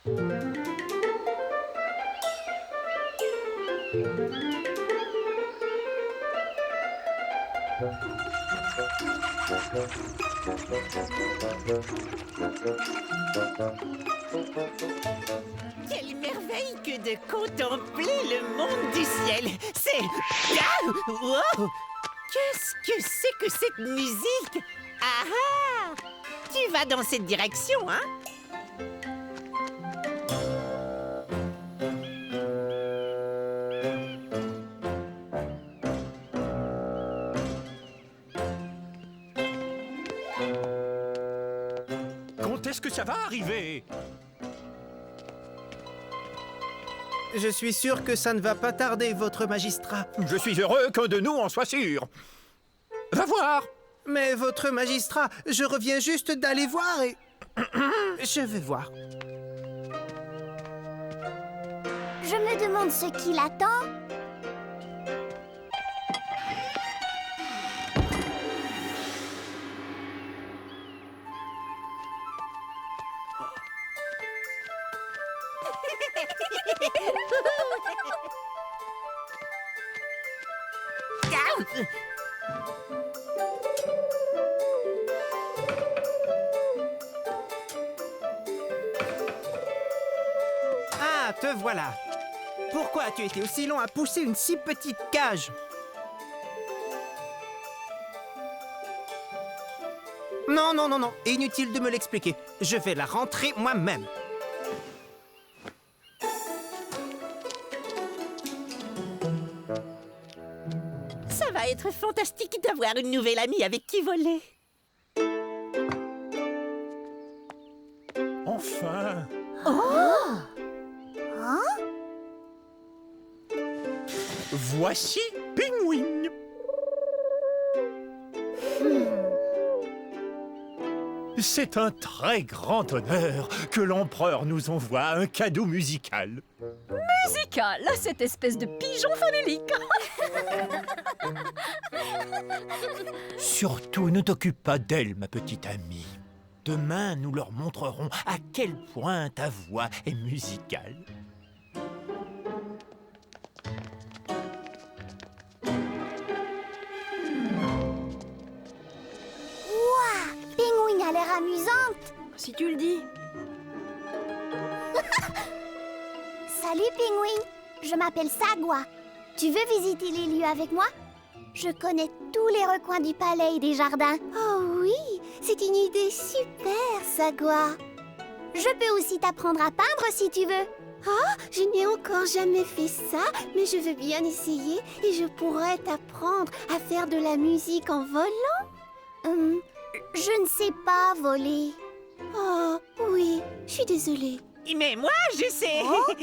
Quelle merveille que de contempler le monde du ciel! C'est... Ah! Wow! Qu'est-ce que c'est que cette musique? Ah ah! Tu vas dans cette direction, hein? Quand est-ce que ça va arriver? Je suis sûr que ça ne va pas tarder, votre magistrat. Je suis heureux qu'un de nous en soit sûr. Va voir. Mais votre magistrat, je reviens juste d'aller voir et... Je vais voir. Je me demande ce qu'il attend. Ah, te voilà. Pourquoi as-tu été aussi long à pousser une si petite cage? Non, non, non, non. Inutile de me l'expliquer. Je vais la rentrer moi-même. Ça va être fantastique d'avoir une nouvelle amie avec qui voler. Enfin. Voici Pingwing. C'est un très grand honneur que l'empereur nous envoie un cadeau musical. Musical, cette espèce de pigeon famélique. Surtout, ne t'occupe pas d'elle, ma petite amie. Demain, nous leur montrerons à quel point ta voix est musicale. Ouah, Pingwing a l'air amusante. Si tu le dis. Salut Pingwing, je m'appelle Sagua. Tu veux visiter les lieux avec moi? Je connais tous les recoins du palais et des jardins. Oh oui, c'est une idée super, Sagua. Je peux aussi t'apprendre à peindre si tu veux. Ah, je n'ai encore jamais fait ça, mais je veux bien essayer et je pourrais t'apprendre à faire de la musique en volant. Je ne sais pas voler. Oh, oui, je suis désolée. Mais moi, je sais. Oh.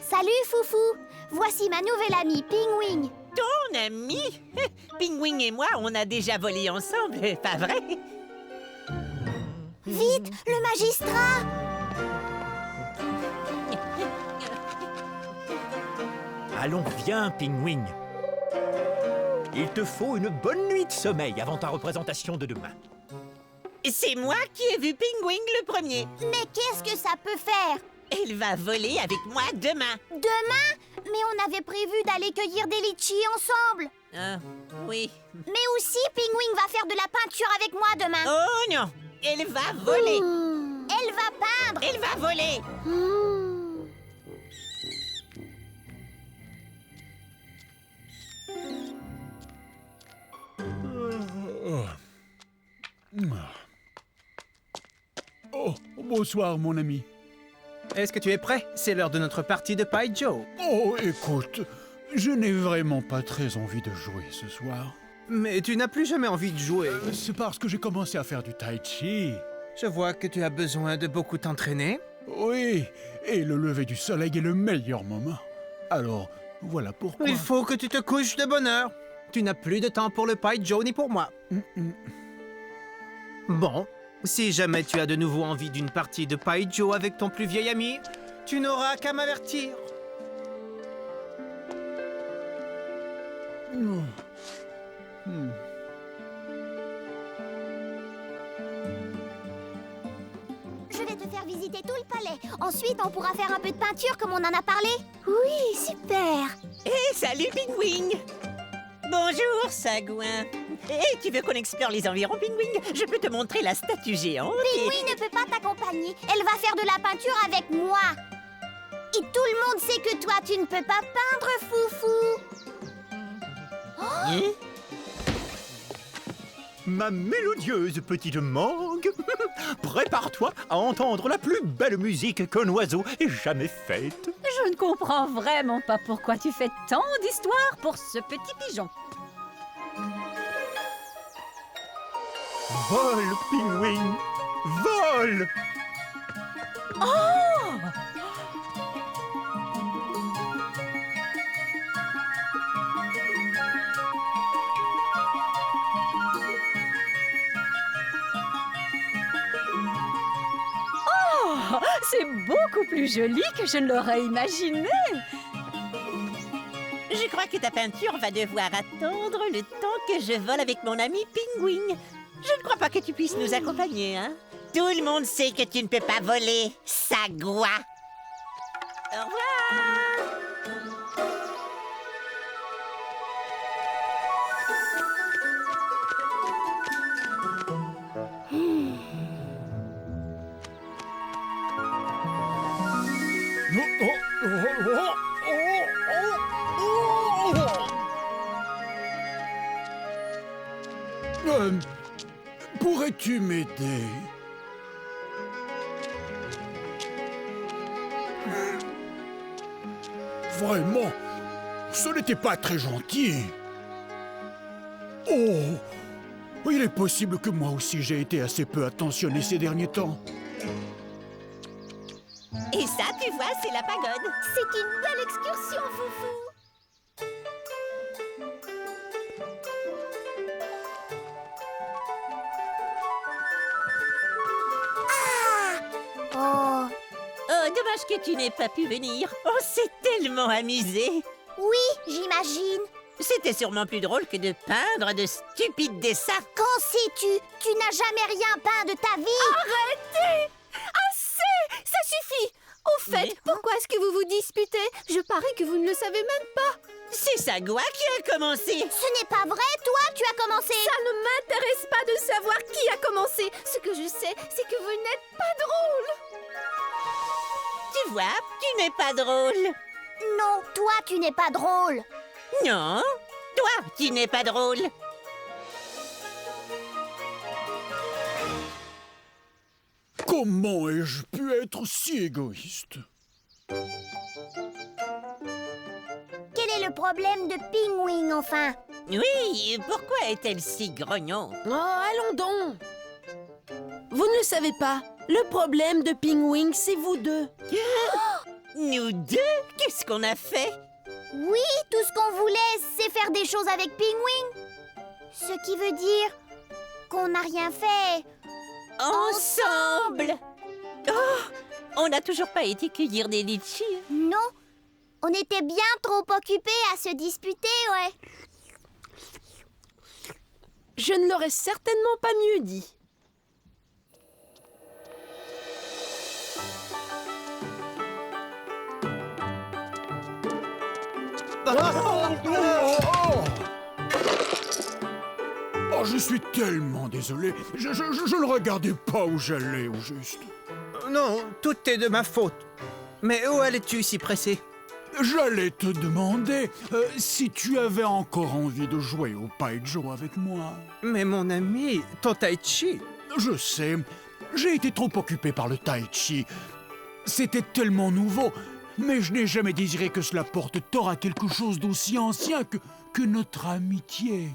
Salut Foufou, voici ma nouvelle amie Pingwing. Ton ami? Pingwing et moi, on a déjà volé ensemble, pas vrai? Vite, le magistrat! Allons, viens, Pingwing. Il te faut une bonne nuit de sommeil avant ta représentation de demain. C'est moi qui ai vu Pingwing le premier. Mais qu'est-ce que ça peut faire? Elle va voler avec moi demain. Demain? Mais on avait prévu d'aller cueillir des litchis ensemble. Ah, oui. Mais aussi, Pingwing va faire de la peinture avec moi demain. Oh non, elle va voler. Elle va peindre. Elle va voler. Oh, bonsoir, mon ami. Est-ce que tu es prêt? C'est l'heure de notre partie de Pai Joe. Oh, écoute, je n'ai vraiment pas très envie de jouer ce soir. Mais tu n'as plus jamais envie de jouer. C'est parce que j'ai commencé à faire du tai chi. Je vois que tu as besoin de beaucoup t'entraîner. Oui, et le lever du soleil est le meilleur moment. Alors, voilà pourquoi. Il faut que tu te couches de bonne heure. Tu n'as plus de temps pour le Pai Joe ni pour moi. Bon, si jamais tu as de nouveau envie d'une partie de Pai Joe avec ton plus vieil ami, tu n'auras qu'à m'avertir. Je vais te faire visiter tout le palais. Ensuite, on pourra faire un peu de peinture comme on en a parlé. Oui, super. Hé, salut, Pingwing! Bonjour, Sagouin. Hé, tu veux qu'on explore les environs, Pingwing? Je peux te montrer la statue géante. Pingwing ne peut pas t'accompagner. Elle va faire de la peinture avec moi. Et tout le monde sait que toi, tu ne peux pas peindre, Foufou. Hein? Ma mélodieuse petite mangue, prépare-toi à entendre la plus belle musique qu'un oiseau ait jamais faite. Je ne comprends vraiment pas pourquoi tu fais tant d'histoires pour ce petit pigeon. Vole, Pingwing, vole! C'est beaucoup plus joli que je ne l'aurais imaginé. Je crois que ta peinture va devoir attendre le temps que je vole avec mon ami Pingwing. Je ne crois pas que tu puisses nous accompagner, hein? Tout le monde sait que tu ne peux pas voler, Sagouin. Au revoir! Pourrais-tu m'aider? Vraiment, ce n'était pas très gentil. Oh, il est possible que moi aussi j'ai été assez peu attentionné ces derniers temps. Et ça, tu vois, c'est la pagode. C'est une belle excursion, Foufou. Oh, Oh, dommage que tu n'aies pas pu venir. On s'est tellement amusé. oui, j'imagine. C'était sûrement plus drôle que de peindre de stupides dessins. Qu'en sais-tu? Tu n'as jamais rien peint de ta vie. Arrêtez! Assez! Ça suffit! Au fait, Mais- pourquoi est-ce que vous vous disputez? Je parie que vous ne le savez même pas. C'est Sagouin qui a commencé. Ce n'est pas vrai, toi, tu as commencé. Ça ne m'intéresse pas de savoir qui a commencé. Ce que je sais, c'est que vous n'êtes pas drôle. Tu vois, tu n'es pas drôle. Non, toi, tu n'es pas drôle. Non, toi, tu n'es pas drôle. Comment ai-je pu être si égoïste? Quel est le problème de Pingwing, enfin? Oui, pourquoi est-elle si grognon? Oh, allons donc! Vous ne le savez pas, le problème de Pingwing, c'est vous deux. Nous deux? Qu'est-ce qu'on a fait? Oui, tout ce qu'on voulait, c'est faire des choses avec Pingwing. Ce qui veut dire qu'on n'a rien fait. Ensemble! Oh, on n'a toujours pas été cueillir des litchis. Non, on était bien trop occupés à se disputer, ouais. Je ne l'aurais certainement pas mieux dit. Oh, je suis tellement désolé. Je ne regardais pas où j'allais, au juste. Non, tout est de ma faute. Mais où allais-tu si pressé? J'allais te demander si tu avais encore envie de jouer au Pai-Jo avec moi. Mais mon ami, ton tai chi. Je sais, j'ai été trop occupé par le Tai Chi. C'était tellement nouveau, mais je n'ai jamais désiré que cela porte tort à quelque chose d'aussi ancien que notre amitié.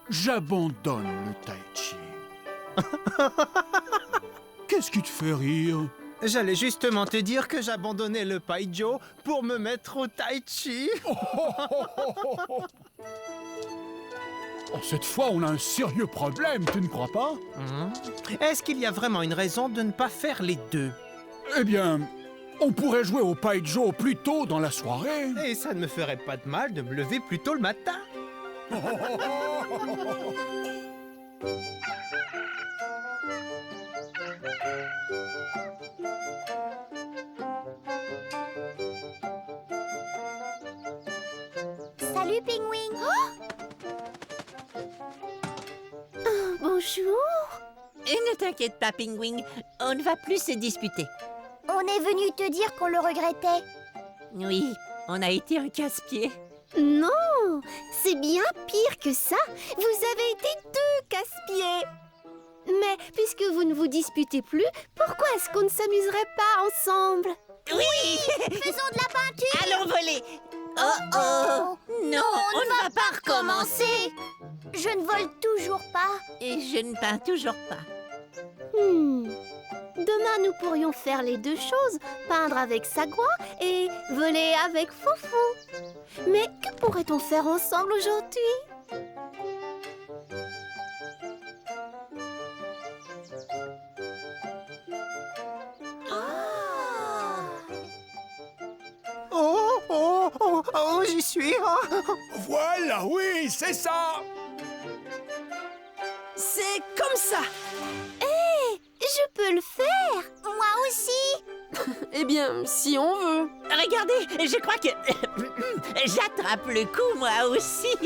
J'abandonne le Tai Chi. Qu'est-ce qui te fait rire? J'allais justement te dire que j'abandonnais le Pai-Jo pour me mettre au tai chi. Oh, cette fois, on a un sérieux problème, tu ne crois pas? Est-ce qu'il y a vraiment une raison de ne pas faire les deux? Eh bien, on pourrait jouer au Pai-Jo plus tôt dans la soirée. Et ça ne me ferait pas de mal de me lever plus tôt le matin. Salut, Pingwing. Bonjour. Et ne t'inquiète pas, Pingwing, on ne va plus se disputer. On est venu te dire qu'on le regrettait. Oui, on a été un casse-pied. Non, c'est bien pire que ça. Vous avez été 2 casse-pieds. Mais puisque vous ne vous disputez plus, pourquoi est-ce qu'on ne s'amuserait pas ensemble? Oui. Faisons de la peinture. Allons voler. Oh oh. Non, on ne va pas recommencer. Je ne vole toujours pas. Et je ne peins toujours pas. Demain, nous pourrions faire les 2 choses, peindre avec Sagwa et voler avec Foufou. Mais que pourrait-on faire ensemble aujourd'hui? Oh, j'y suis. Voilà, oui, c'est ça. C'est comme ça. Je peux le faire. Moi aussi. Eh bien, si on veut. Regardez, je crois que j'attrape le coup, moi aussi.